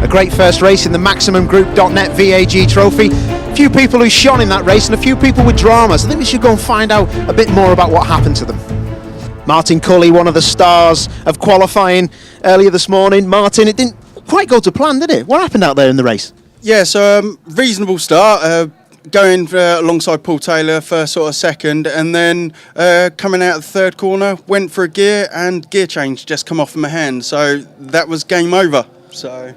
A great first race in the MaximumGroup.net VAG trophy. A few people who shone in that race and a few people with dramas. I think we should go and find out a bit more about what happened to them. Martin Cully, one of the stars of qualifying earlier this morning. Martin, it didn't quite go to plan, did it? What happened out there in the race? Yeah, so reasonable start. Going alongside Paul Taylor for sort of second, and then coming out of the third corner, went for a gear and gear change just come off in my hand, so that was game over. So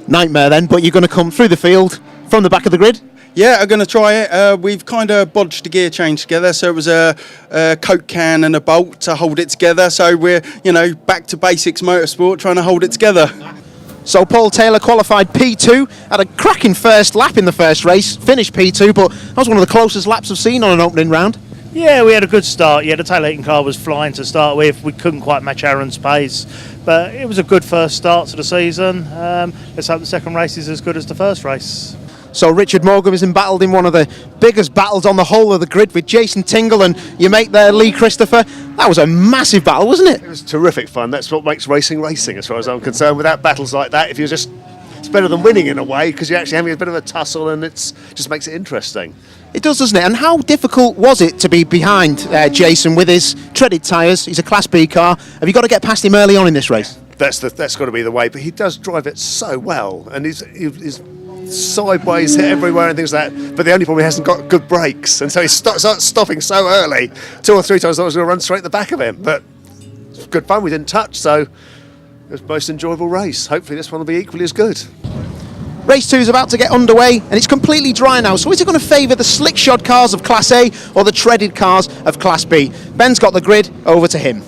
nightmare then, but you're going to come through the field from the back of the grid? Yeah, I'm going to try it. We've kind of bodged the gear change together, so it was a Coke can and a bolt to hold it together, so we're, back to basics motorsport, trying to hold it together. So Paul Taylor qualified P2, had a cracking first lap in the first race, finished P2, but that was one of the closest laps I've seen on an opening round. Yeah, we had a good start. Yeah, the tail heating car was flying to start with. We couldn't quite match Aaron's pace, but it was a good first start to the season. Let's hope the second race is as good as the first race. So Richard Morgan was embattled in one of the biggest battles on the whole of the grid with Jason Tingle and your mate there, Lee Christopher. That was a massive battle, wasn't it? It was terrific fun. That's what makes racing as far as I'm concerned. Without battles like that, if you're just, it's better than winning in a way, because you're actually having a bit of a tussle and it just makes it interesting. It does, doesn't it? And how difficult was it to be behind Jason with his treaded tyres? He's a Class B car. Have you got to get past him early on in this race? That's got to be the way, but he does drive it so well, and he's sideways hit everywhere and things like that, but the only problem, he hasn't got good brakes, and so he starts stopping so early. 2 or 3 times I was going to run straight at the back of him, but it's good fun. We didn't touch, so it was the most enjoyable race. Hopefully this one will be equally as good. Race 2 is about to get underway and it's completely dry now, so is it going to favour the slick-shod cars of Class A or the treaded cars of Class B? Ben's got the grid, over to him.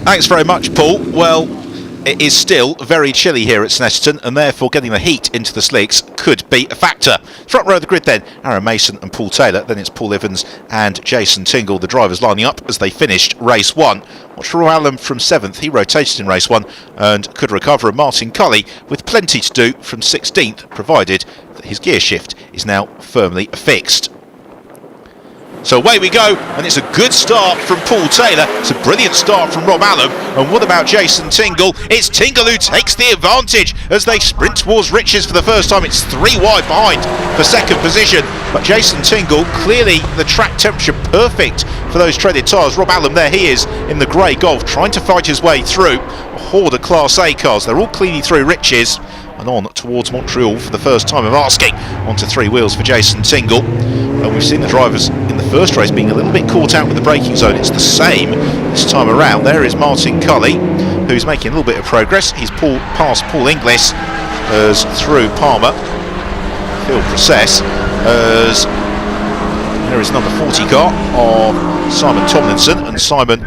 Thanks very much, Paul. Well, it is still very chilly here at Snetterton, and therefore getting the heat into the slicks could be a factor. Front row of the grid then, Aaron Mason and Paul Taylor. Then it's Paul Evans and Jason Tingle, the drivers lining up as they finished race 1. Watch Roy Allen from 7th, he rotated in race 1 and could recover. And Martin Cully with plenty to do from 16th, provided that his gear shift is now firmly fixed. So away we go, and it's a good start from Paul Taylor. It's a brilliant start from Rob Allen. And what about Jason Tingle? It's Tingle who takes the advantage as they sprint towards Riches for the first time. It's 3 wide behind for second position. But Jason Tingle, clearly the track temperature perfect for those treaded tyres. Rob Allen, there he is in the grey Golf, trying to fight his way through a horde of Class A cars. They're all cleanly through Riches and on towards Montreal for the first time of asking. Onto 3 wheels for Jason Tingle. And we've seen the drivers in the first race being a little bit caught out with the braking zone. It's the same this time around. There is Martin Cully, who's making a little bit of progress. He's past Paul Inglis as through Palmer. Field process as there is number 40 car of Simon Tomlinson, and Simon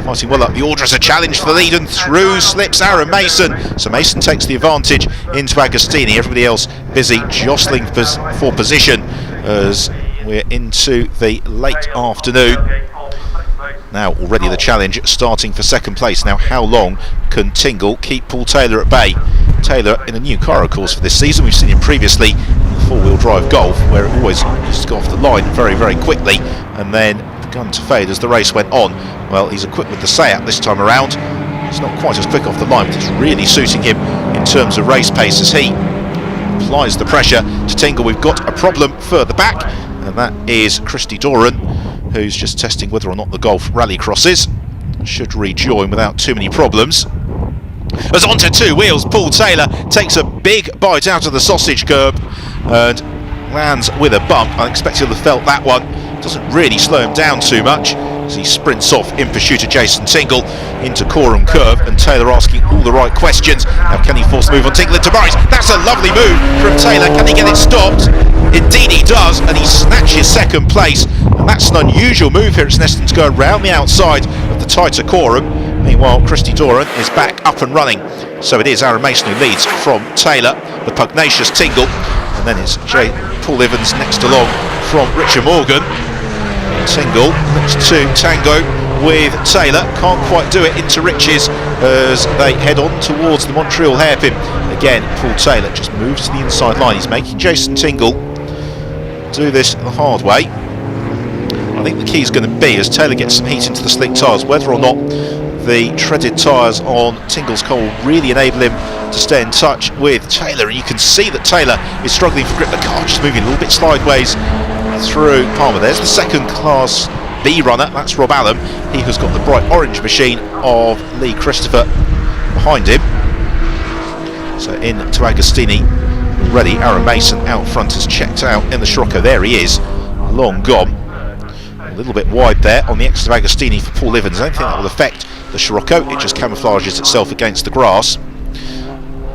fighting well up the order as a challenge for the lead, and through slips Aaron Mason. So Mason takes the advantage into Agostini. Everybody else busy jostling for position as we're into the late afternoon. Now already the challenge starting for second place. Now how long can Tingle keep Paul Taylor at bay? Taylor in a new car of course for this season. We've seen him previously in the 4-wheel drive Golf, where it always used to go off the line very, very quickly and then begun to fade as the race went on. Well, he's equipped with the Seat this time around. It's not quite as quick off the line, but it's really suiting him in terms of race pace as he applies the pressure to Tingle. We've got a problem further back, and that is Christy Doran, who's just testing whether or not the Golf rally crosses. Should rejoin without too many problems. As onto 2 wheels, Paul Taylor takes a big bite out of the sausage curb and lands with a bump. I expect he'll have felt that one. Doesn't really slow him down too much as he sprints off in pursuit of Jason Tingle into Coram Curve, and Taylor asking all the right questions. Now can he force the move on Tingle into Morris? That's a lovely move from Taylor. Can he get it stopped? Indeed he does, and he snatches second place, and that's an unusual move here at Snetterton to go around the outside of the tighter Coram. Meanwhile Christy Doran is back up and running. So it is Aaron Mason who leads from Taylor, the pugnacious Tingle, and then it's Paul Evans next along from Richard Morgan. Tingle looks to tango with Taylor, can't quite do it into Riches as they head on towards the Montreal hairpin. Again, Paul Taylor just moves to the inside line. He's making Jason Tingle do this the hard way. I think the key is going to be, as Taylor gets some heat into the slick tyres, whether or not the treaded tyres on Tingle's car will really enable him to stay in touch with Taylor, and you can see that Taylor is struggling for grip. The car just moving a little bit sideways through Palmer. There's the second Class B runner, that's Rob Allam. He has got the bright orange machine of Lee Christopher behind him. So in to Agostini already. Aaron Mason out front has checked out in the Scirocco. There he is, long gone. A little bit wide there on the exit of Agostini for Paul Evans. I don't think that will affect the Scirocco, it just camouflages itself against the grass.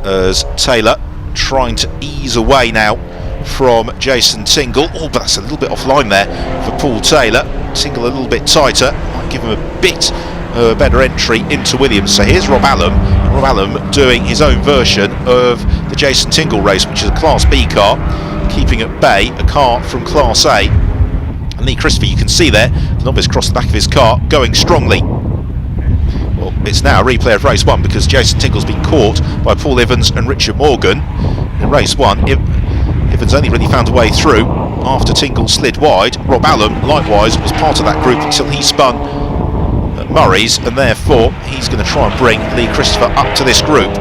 As Taylor trying to ease away now from Jason Tingle. Oh, but that's a little bit offline there for Paul Taylor. Tingle a little bit tighter, might give him a bit better entry into Williams. So here's Rob Allam. Rob Allam doing his own version of the Jason Tingle race, which is a Class B car, keeping at bay a car from Class A. And Lee Christopher, you can see there, the numbers across the back of his car, going strongly. Well, it's now a replay of race 1 because Jason Tingle's been caught by Paul Evans and Richard Morgan. In race 1, Evans only really found a way through after Tingle slid wide. Rob Allam, likewise, was part of that group until he spun at Murray's, and therefore he's going to try and bring Lee Christopher up to this group.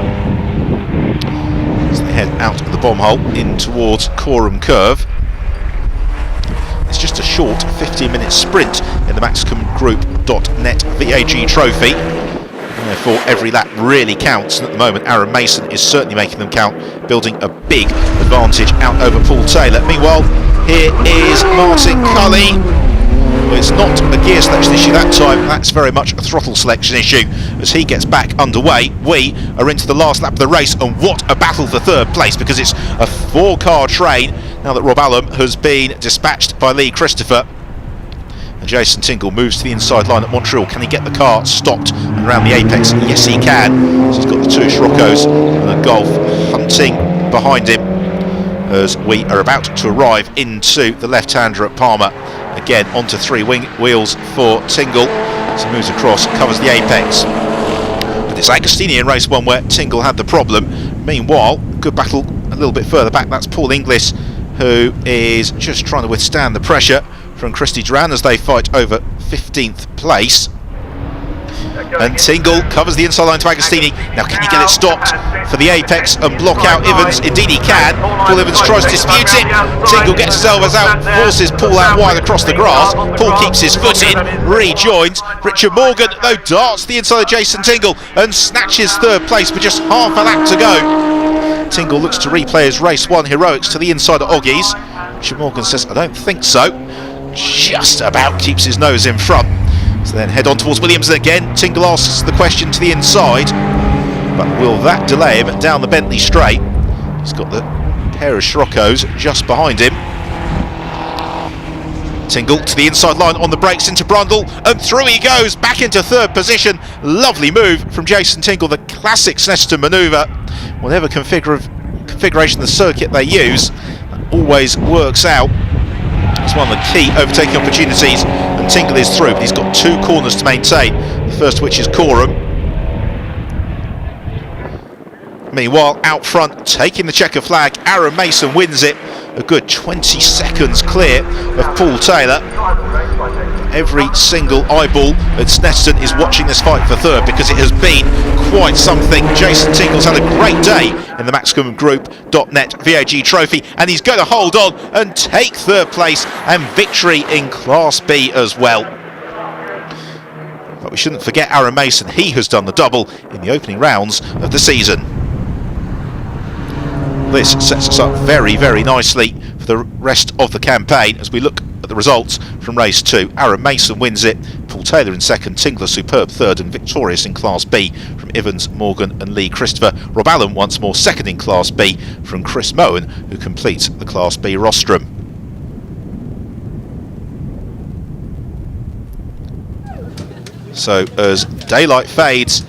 As they head out of the bomb hole in towards Coram Curve. It's just a short 15-minute sprint in the MaximumGroup.net VAG Trophy. And therefore, every lap really counts. And at the moment, Aaron Mason is certainly making them count, building a big advantage out over Paul Taylor. Meanwhile, here is Martin Cully. Well, it's not a gear selection issue that time, that's very much a throttle selection issue. As he gets back underway, we are into the last lap of the race, and what a battle for third place, because it's a 4-car train now that Rob Allam has been dispatched by Lee Christopher. And Jason Tingle moves to the inside line at Montreal. Can he get the car stopped and around the apex? Yes, he can. So he's got the 2 Sciroccos and a Golf hunting behind him as we are about to arrive into the left-hander at Palmer. Again, onto 3 wheels for Tingle. So he moves across, covers the apex. But it's Agostini in race 1 where Tingle had the problem. Meanwhile, good battle a little bit further back. That's Paul Inglis, who is just trying to withstand the pressure from Christy Duran as they fight over 15th place. And Tingle covers the inside line to Agostini. Now can he get it stopped for the apex and block out Evans? Indeed he can. Paul Evans tries to dispute it. Tingle gets his elbows out, forces Paul out wide across the grass. Paul keeps his foot in, rejoins. Richard Morgan though darts the inside of Jason Tingle and snatches third place with just half a lap to go. Tingle looks to replay his race 1 heroics to the inside of Oggies. Richard Morgan says, I don't think so. Just about keeps his nose in front. So then head on towards Williams again. Tingle asks the question to the inside, but will that delay him down the Bentley straight? He's got the pair of Sciroccos just behind him. Tingle to the inside line on the brakes into Brundle, and through he goes, back into third position. Lovely move from Jason Tingle, the classic Snetterton manoeuvre. Whatever configuration of the circuit they use, that always works out. It's one of the key overtaking opportunities, and Tingle is through, but he's got 2 corners to maintain, the first of which is Coram. Meanwhile, out front, taking the checker flag, Aaron Mason wins it, a good 20 seconds clear of Paul Taylor. Every single eyeball at Snetterton is watching this fight for third, because it has been quite something. Jason Tingle's had a great day in the MaximumGroup.net VAG Trophy, and he's going to hold on and take third place and victory in Class B as well. But we shouldn't forget Aaron Mason. He has done the double in the opening rounds of the season. This sets us up very, very nicely for the rest of the campaign as we look at the results from race 2. Aaron Mason wins it, Paul Taylor in second, Tingler superb third and victorious in Class B from Evans, Morgan and Lee Christopher. Rob Allam once more second in Class B from Chris Moen, who completes the Class B rostrum. So as daylight fades,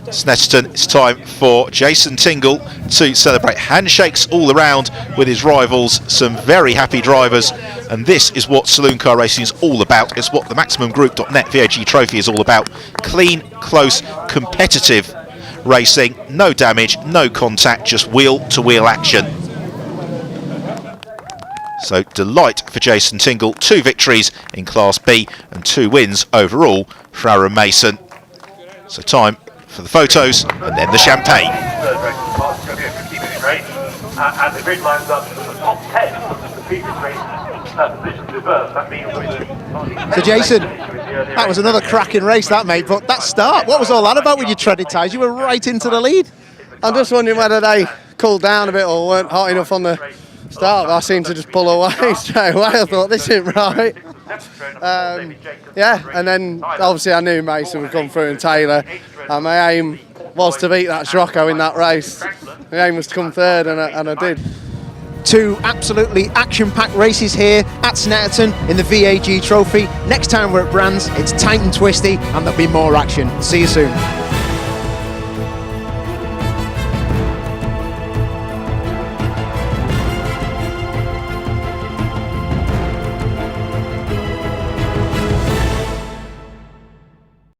Snetterton, it's time for Jason Tingle to celebrate. Handshakes all around with his rivals, some very happy drivers, and this is what saloon car racing is all about. It's what the MaximumGroup.net VAG Trophy is all about. Clean, close, competitive racing, no damage, no contact, just wheel-to-wheel action. So delight for Jason Tingle, 2 victories in Class B and 2 wins overall for Aaron Mason. So time for the photos and then the champagne. and the grid lines up to the top 10 of the previous race positions reversed. That means So Jason, that was another cracking race that, mate, but that start, what was all that about with your treaded tyres? You were right into the lead. I'm just wondering whether they cooled down a bit or weren't hot enough on the start. I seemed to just pull away straight away. I thought, this isn't right. Yeah, and then obviously I knew Mason would come through and Taylor, and my aim was to beat that Scirocco in that race. My aim was to come third, and I did. Two absolutely action-packed races here at Snetterton in the VAG Trophy. Next time we're at Brands, it's tight and twisty, and there'll be more action. See you soon.